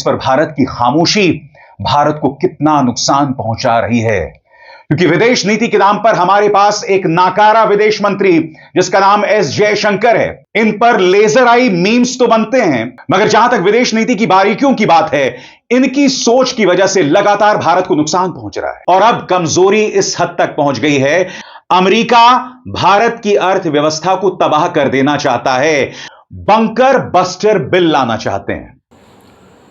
पर भारत की खामोशी भारत को कितना नुकसान पहुंचा रही है, क्योंकि विदेश नीति के नाम पर हमारे पास एक नाकारा विदेश मंत्री जिसका नाम एस जयशंकर है। इन पर लेजर आई मीम्स तो बनते हैं, मगर जहां तक विदेश नीति की बारीकियों की बात है, इनकी सोच की वजह से लगातार भारत को नुकसान पहुंच रहा है। और अब कमजोरी इस हद तक पहुंच गई है, अमेरिका भारत की अर्थव्यवस्था को तबाह कर देना चाहता है, बंकर बस्टर बिल लाना चाहते हैं।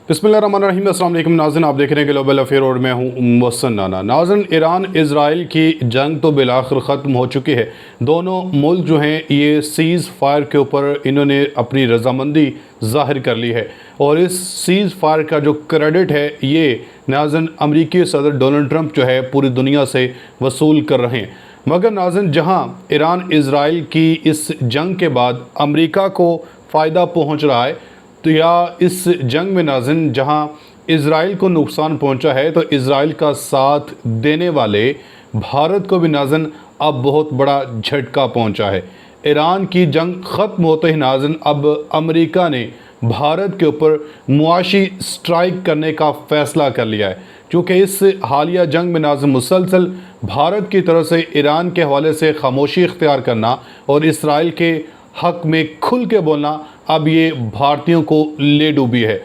बिस्मिल्लाहिर्रहमानिर्रहीम, अस्सलाम वालेकुम नाज़रीन, आप देख रहे हैं ग्लोबल अफेयर और मैं हूं मोहसिन नाना। नाज़रीन, ईरान इजराइल की जंग तो बिलाखिर ख़त्म हो चुकी है। दोनों मुल्क जो हैं ये सीज़ फायर के ऊपर इन्होंने अपनी रजामंदी ज़ाहिर कर ली है और इस सीज़ फायर का जो क्रेडिट है ये नाज़रीन अमरीकी सदर डोनाल्ड ट्रंप जो है पूरी दुनिया से वसूल कर रहे हैं। मगर नाज़रीन, जहाँ ईरान इजराइल की इस जंग के बाद अमरीका को फ़ायदा पहुँच रहा है, तो या इस जंग में नाज़रीन जहां इज़राइल को नुकसान पहुंचा है, तो इज़राइल का साथ देने वाले भारत को भी नाज़रीन अब बहुत बड़ा झटका पहुंचा है। ईरान की जंग ख़त्म होते ही नाज़रीन अब अमेरिका ने भारत के ऊपर मुआशी स्ट्राइक करने का फ़ैसला कर लिया है, क्योंकि इस हालिया जंग में नाज़रीन मुसलसल भारत की तरफ से ईरान के हवाले से खामोशी इख्तियार करना और इसराइल के हक़ में खुल के बोलना अब ये भारतीयों को ले डूबी है।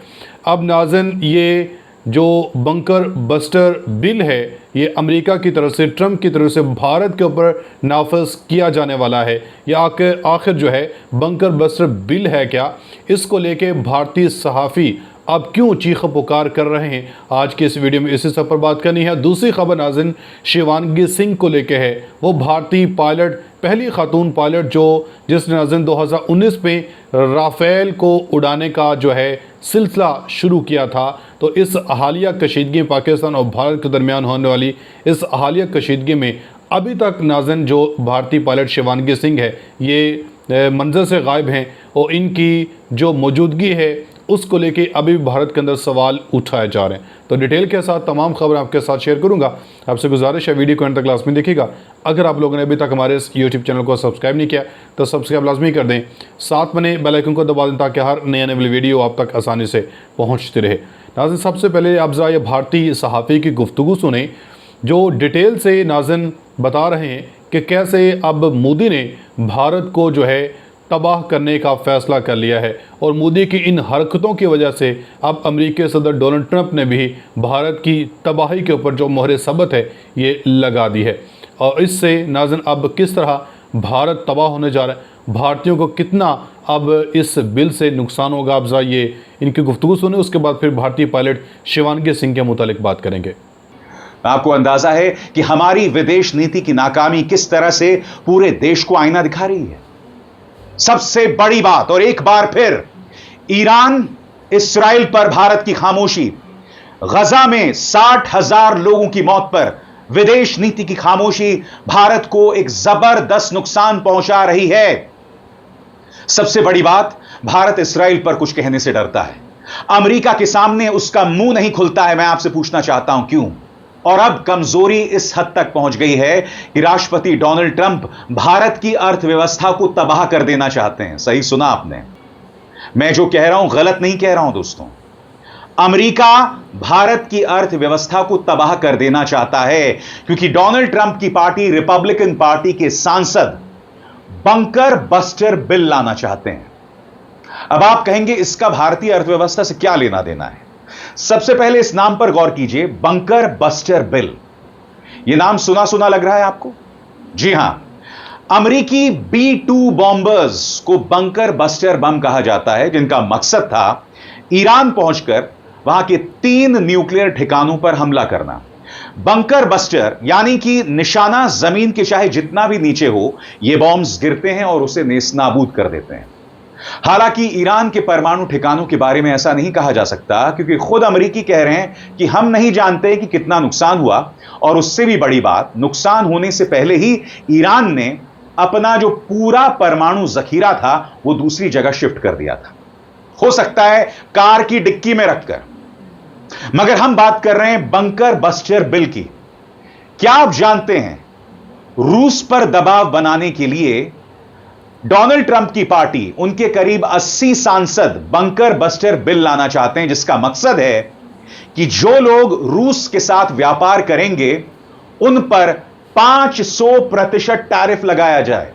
अब नाज़रीन ये जो बंकर बस्टर बिल है ये अमेरिका की तरफ से, ट्रंप की तरफ से भारत के ऊपर नाफिज किया जाने वाला है। या आखिर जो है बंकर बस्टर बिल है क्या, इसको लेके भारतीय सहाफ़ी अब क्यों चीख पुकार कर रहे हैं, आज की इस वीडियो में इसी सब पर बात करनी है। दूसरी खबर नाज़रीन शिवांगी सिंह को लेके है। वो भारतीय पायलट, पहली खातून पायलट जिसने नाज़रीन 2019 में राफेल को उड़ाने का जो है सिलसिला शुरू किया था। तो इस हालिया कशीदगी पाकिस्तान और भारत के दरमियान होने वाली इस हालिया कशीदगी में अभी तक नाज़रीन जो भारतीय पायलट शिवांगी सिंह है ये मंजर से गायब हैं और इनकी जो मौजूदगी है उसको लेके अभी भारत के अंदर सवाल उठाए जा रहे हैं। तो डिटेल के साथ तमाम खबरें आपके साथ शेयर करूंगा। आपसे गुजारिश है वीडियो को अंत तक लाजमी देखिएगा। अगर आप लोगों ने अभी तक हमारे इस यूट्यूब चैनल को सब्सक्राइब नहीं किया तो सब्सक्राइब लाजमी कर दें, साथ में बेल आइकन को दबा दें ताकि हर नए आने वाली वीडियो आप तक आसानी से पहुँचती रहे। नाज़रीन, सबसे पहले आप ज़रा ये भारतीय सहाफ़ी की गुफ्तगू सुने जो डिटेल से नाज़रीन बता रहे हैं कि कैसे अब मोदी ने भारत को जो है तबाह करने का फ़ैसला कर लिया है और मोदी की इन हरकतों की वजह से अब अमेरिकी सदर डोनाल्ड ट्रंप ने भी भारत की तबाही के ऊपर जो मोहर सबत है ये लगा दी है। और इससे नाज़रीन अब किस तरह भारत तबाह होने जा रहा है, भारतीयों को कितना अब इस बिल से नुकसान होगा, आप ज़रा ये इनकी गुफ्तगू सुने, उसके बाद फिर भारतीय पायलट शिवांगी सिंह के मुतालिक बात करेंगे। आपको अंदाजा है कि हमारी विदेश नीति की नाकामी किस तरह से पूरे देश को आईना दिखा रही है। सबसे बड़ी बात, और एक बार फिर ईरान इस्राइल पर भारत की खामोशी, गजा में 60,000 लोगों की मौत पर विदेश नीति की खामोशी भारत को एक जबरदस्त नुकसान पहुंचा रही है। सबसे बड़ी बात, भारत इस्राइल पर कुछ कहने से डरता है, अमेरिका के सामने उसका मुंह नहीं खुलता है। मैं आपसे पूछना चाहता हूं क्यों? और अब कमजोरी इस हद तक पहुंच गई है कि राष्ट्रपति डोनाल्ड ट्रंप भारत की अर्थव्यवस्था को तबाह कर देना चाहते हैं। सही सुना आपने, मैं जो कह रहा हूं गलत नहीं कह रहा हूं दोस्तों। अमेरिका भारत की अर्थव्यवस्था को तबाह कर देना चाहता है क्योंकि डोनाल्ड ट्रंप की पार्टी रिपब्लिकन पार्टी के सांसद बंकर बस्टर बिल लाना चाहते हैं। अब आप कहेंगे इसका भारतीय अर्थव्यवस्था से क्या लेना देना है? सबसे पहले इस नाम पर गौर कीजिए, बंकर बस्टर बिल। यह नाम सुना सुना लग रहा है आपको? जी हां, अमेरिकी B-2 बॉम्बर्स को बंकर बस्टर बम कहा जाता है, जिनका मकसद था ईरान पहुंचकर वहां के 3 न्यूक्लियर ठिकानों पर हमला करना। बंकर बस्टर यानी कि निशाना जमीन के चाहे जितना भी नीचे हो, यह बॉम्ब्स गिरते हैं और उसे नेस्तनाबूद कर देते हैं। हालांकि ईरान के परमाणु ठिकानों के बारे में ऐसा नहीं कहा जा सकता, क्योंकि खुद अमेरिकी कह रहे हैं कि हम नहीं जानते कि कितना नुकसान हुआ, और उससे भी बड़ी बात, नुकसान होने से पहले ही ईरान ने अपना जो पूरा परमाणु जखीरा था वो दूसरी जगह शिफ्ट कर दिया था, हो सकता है कार की डिक्की में रखकर। मगर हम बात कर रहे हैं बंकर बस्टर बिल की। क्या आप जानते हैं रूस पर दबाव बनाने के लिए डोनाल्ड ट्रंप की पार्टी, उनके करीब 80 सांसद बंकर बस्टर बिल लाना चाहते हैं, जिसका मकसद है कि जो लोग रूस के साथ व्यापार करेंगे उन पर 500% टैरिफ लगाया जाए।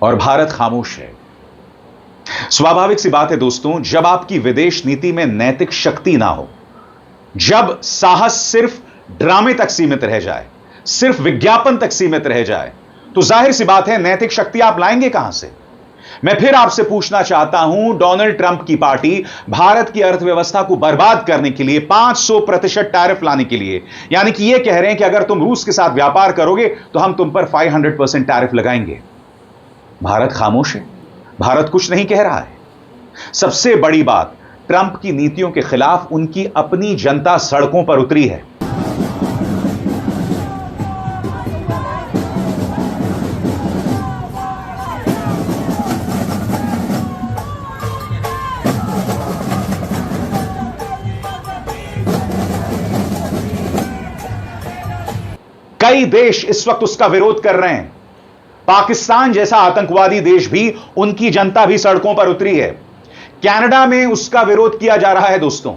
और भारत खामोश है। स्वाभाविक सी बात है दोस्तों, जब आपकी विदेश नीति में नैतिक शक्ति ना हो, जब साहस सिर्फ ड्रामे तक सीमित रह जाए, सिर्फ विज्ञापन तक सीमित रह जाए, तो जाहिर सी बात है नैतिक शक्ति आप लाएंगे कहां से। मैं फिर आपसे पूछना चाहता हूं, डोनाल्ड ट्रंप की पार्टी भारत की अर्थव्यवस्था को बर्बाद करने के लिए 500% टैरिफ लाने के लिए, यानी कि यह कह रहे हैं कि अगर तुम रूस के साथ व्यापार करोगे तो हम तुम पर 500% टैरिफ लगाएंगे। भारत खामोश है, भारत कुछ नहीं कह रहा है। सबसे बड़ी बात, ट्रंप की नीतियों के खिलाफ उनकी अपनी जनता सड़कों पर उतरी है। कई देश इस वक्त उसका विरोध कर रहे हैं। पाकिस्तान जैसा आतंकवादी देश भी, उनकी जनता भी सड़कों पर उतरी है। कनाडा में उसका विरोध किया जा रहा है दोस्तों।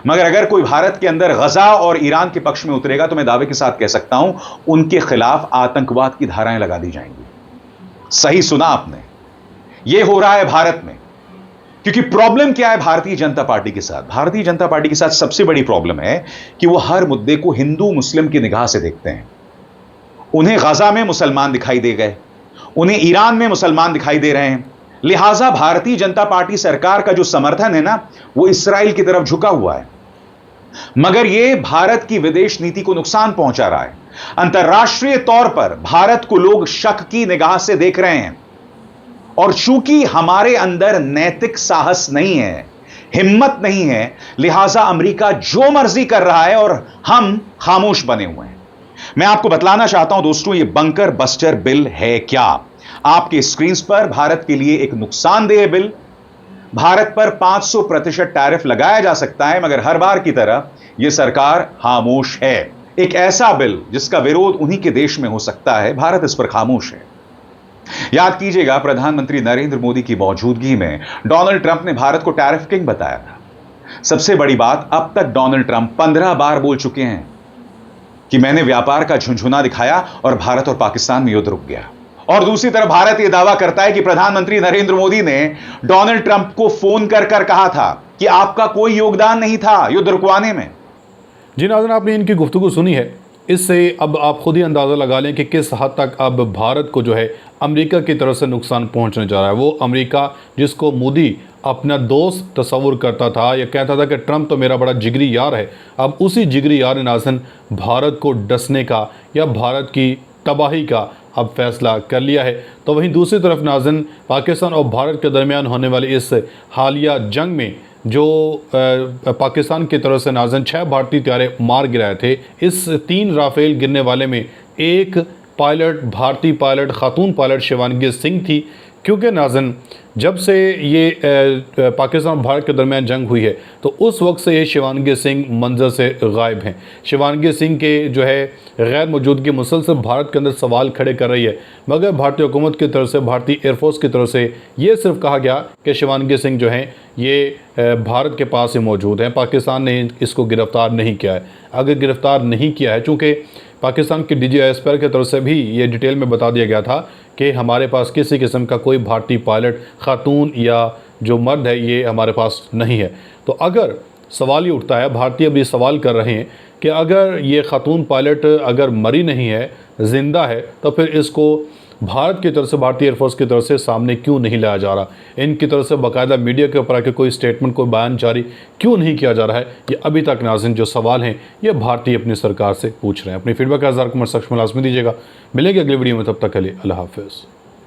मगर अगर कोई भारत के अंदर गजा और ईरान के पक्ष में उतरेगा तो मैं दावे के साथ कह सकता हूं, उनके खिलाफ आतंकवाद की धाराएं लगा दी जाएंगी। सही सुना आपने, यह हो रहा है भारत में। क्योंकि प्रॉब्लम क्या है भारतीय जनता पार्टी के साथ? भारतीय जनता पार्टी के साथ सबसे बड़ी प्रॉब्लम है कि वो हर मुद्दे को हिंदू मुस्लिम की निगाह से देखते हैं। उन्हें गजा में मुसलमान दिखाई दे गए, उन्हें ईरान में मुसलमान दिखाई दे रहे हैं, लिहाजा भारतीय जनता पार्टी सरकार का जो समर्थन है ना, वो इस्राएल की तरफ झुका हुआ है। मगर यह भारत की विदेश नीति को नुकसान पहुंचा रहा है। अंतर्राष्ट्रीय तौर पर भारत को लोग शक की निगाह से देख रहे हैं। और चूंकि हमारे अंदर नैतिक साहस नहीं है, हिम्मत नहीं है, लिहाजा अमेरिका जो मर्जी कर रहा है और हम खामोश बने हुए हैं। मैं आपको बतलाना चाहता हूं दोस्तों, यह बंकर बस्टर बिल है क्या? आपके स्क्रीन पर भारत के लिए एक नुकसानदेह बिल। भारत पर 500% टैरिफ लगाया जा सकता है, मगर हर बार की तरह यह सरकार खामोश है। एक ऐसा बिल जिसका विरोध उन्हीं के देश में हो सकता है, भारत इस पर खामोश है। याद कीजिएगा, प्रधानमंत्री नरेंद्र मोदी की मौजूदगी में डोनाल्ड ट्रंप ने भारत को टैरिफ किंग बताया था। सबसे बड़ी बात, अब तक डोनाल्ड ट्रंप 15 बार बोल चुके हैं कि मैंने व्यापार का झुनझुना दिखाया और भारत और पाकिस्तान में युद्ध रुक गया। और दूसरी तरफ भारत यह दावा करता है कि प्रधानमंत्री नरेंद्र मोदी ने डोनाल्ड ट्रंप को फोन कर कहा था कि आपका कोई योगदान नहीं था युद्ध रुकवाने में। जी नाज़रीन, आपने इनकी गुफ्तगू सुनी है। इससे अब आप खुद ही अंदाज़ा लगा लें कि किस हद तक अब भारत को जो है अमेरिका की तरफ से नुकसान पहुंचने जा रहा है। वो अमेरिका जिसको मोदी अपना दोस्त तस्वुर करता था, या कहता था कि ट्रंप तो मेरा बड़ा जिगरी यार है, अब उसी जिगरी यार ने नाज़रीन भारत को डसने का या भारत की तबाही का अब फैसला कर लिया है। तो वहीं दूसरी तरफ नाज़रीन, पाकिस्तान और भारत के दरमियान होने वाली इस हालिया जंग में जो पाकिस्तान की तरफ से नाज़रीन 6 भारतीय तैयारे मार गिराए थे, इस 3 राफेल गिरने वाले में एक पायलट, भारतीय पायलट, खातून पायलट शिवांगी सिंह थी। क्योंकि नाज़रीन जब से ये पाकिस्तान और भारत के दरमियान जंग हुई है तो उस वक्त से ये शिवांगी सिंह मंजर से गायब हैं। शिवांगी सिंह के जो है गैर मौजूदगी मुसलसल भारत के अंदर सवाल खड़े कर रही है। मगर भारतीय हुकूमत की तरफ से, भारतीय एयरफोर्स की तरफ से ये सिर्फ कहा गया कि शिवांगी सिंह जो हैं ये भारत के पास ही मौजूद हैं, पाकिस्तान ने इसको गिरफ़्तार नहीं किया है। अगर गिरफ़्तार नहीं किया है, चूँकि पाकिस्तान की DGISP की तरफ से भी ये डिटेल में बता दिया गया था कि हमारे पास किसी किस्म का कोई भारतीय पायलट, खातून या जो मर्द है ये हमारे पास नहीं है। तो अगर सवाल ये उठता है, भारतीय भी सवाल कर रहे हैं कि अगर ये खातून पायलट अगर मरी नहीं है, ज़िंदा है, तो फिर इसको भारत की तरफ से, भारतीय एयरफोर्स की तरफ से सामने क्यों नहीं लाया जा रहा? इनकी तरफ से बाकायदा मीडिया के ऊपर आके कोई स्टेटमेंट, कोई बयान जारी क्यों नहीं किया जा रहा है? ये अभी तक नाज़रीन जो सवाल हैं ये भारतीय अपनी सरकार से पूछ रहे हैं। अपनी फीडबैक का 1000 कमेंट सेक्शन में लाजमी दीजिएगा। मिलेंगे अगली वीडियो में, तब तक के लिए अल्लाह हाफ़िज़।